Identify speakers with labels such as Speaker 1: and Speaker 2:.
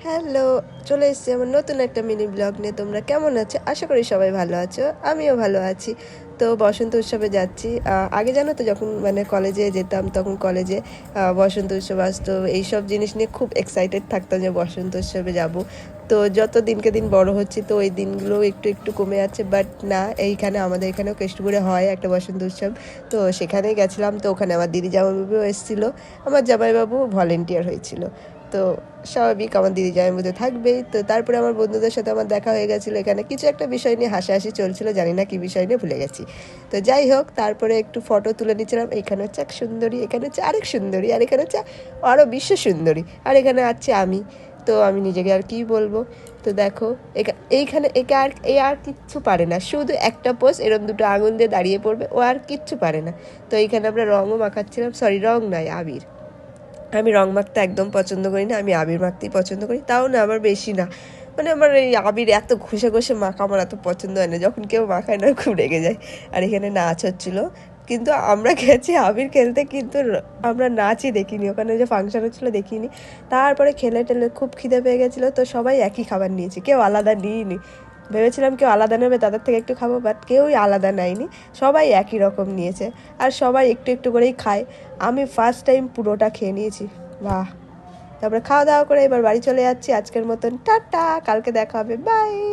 Speaker 1: Hello, চলে এসেছি আমার নতুন একটা মিনি ব্লগ নিয়ে। তোমরা কেমন আছো? আশা করি সবাই ভালো আছো, আমিও ভালো আছি। তো বসন্ত উৎসবে যাচ্ছি। আগে জানো তো, যখন মানে কলেজে যেতাম তখন কলেজে বসন্ত উৎসব আসতো, এইসব জিনিস নিয়ে খুব এক্সাইটেড থাকতাম যে বসন্ত উৎসবে যাব। তো যত দিনকে দিন বড় হচ্ছি তো ওই দিনগুলো একটু একটু কমে যাচ্ছে, বাট না, এইখানে আমাদের এখানেও কেষ্টপুরে হয় একটা বসন্ত উৎসব। তো সেখানেই গেছিলাম। তো ওখানে আমার দিদি জামাইবাবুও এসেছিলো, আমার জামাইবাবু ভলেন্টিয়ার হয়েছিল। তো স্বাভাবিক আমার দিদি জামাইয়ের মধ্যে থাকবেই। তো তারপরে আমার বন্ধুদের সাথে আমার দেখা হয়ে গেছিলো, এখানে কিছু একটা বিষয় নিয়ে হাসাহাসি চলছিল, জানি না কী বিষয় নিয়ে, ভুলে গেছি। তো যাই হোক, তারপরে একটু ফটো তুলে নিচ্ছিলাম। এখানে হচ্ছে এক সুন্দরী, এখানে হচ্ছে আরেক সুন্দরী, আর এখানে হচ্ছে আরও বিশ্ব সুন্দরী, আর এখানে আছে আমি। তো আমি নিজেকে আর কি বলবো। তো দেখো, এইখানে একে আর কিচ্ছু পারে না, শুধু একটা পোজ এরম দুটো আঙুল দিয়ে দাঁড়িয়ে পড়বে, ও আর কিচ্ছু পারে না। তো এইখানে আমরা রঙও মাখাচ্ছিলাম, সরি রঙ নয়, আবির। আমি রং মাখতে একদম পছন্দ করি না, আমি আবির মাখতেই পছন্দ করি, তাও না আমার বেশি না। মানে আমার এই আবির এত ঘষে ঘষে মাখা আমার এত পছন্দ হয় না, যখন কেউ মাখায় না খুব রেগে যায়। আর এখানে নাচ হচ্ছিলো, কিন্তু আমরা গেছি আবির খেলতে, কিন্তু আমরা নাচই দেখিনি, ওখানে যে ফাংশন হচ্ছিলো দেখিনি। তারপরে খেলে টেলে খুব খিদে পেয়ে গেছিলো, তো সবাই একই খাবার নিয়েছি, কেউ আলাদা নিইনি। ভেবেছিলাম কেউ আলাদা নেবে, তাদের থেকে একটু খাবো, বাট কেউই আলাদা নেয়নি, সবাই একই রকম নিয়েছে। আর সবাই একটু একটু করেই খায়। আমি ফার্স্ট টাইম পুরোটা খেয়ে নিয়েছি। বাহ! তারপরে খাওয়া দাওয়া করে এবার বাড়ি চলে যাচ্ছি। আজকের মতন টাটা, কালকে দেখা হবে, বাই।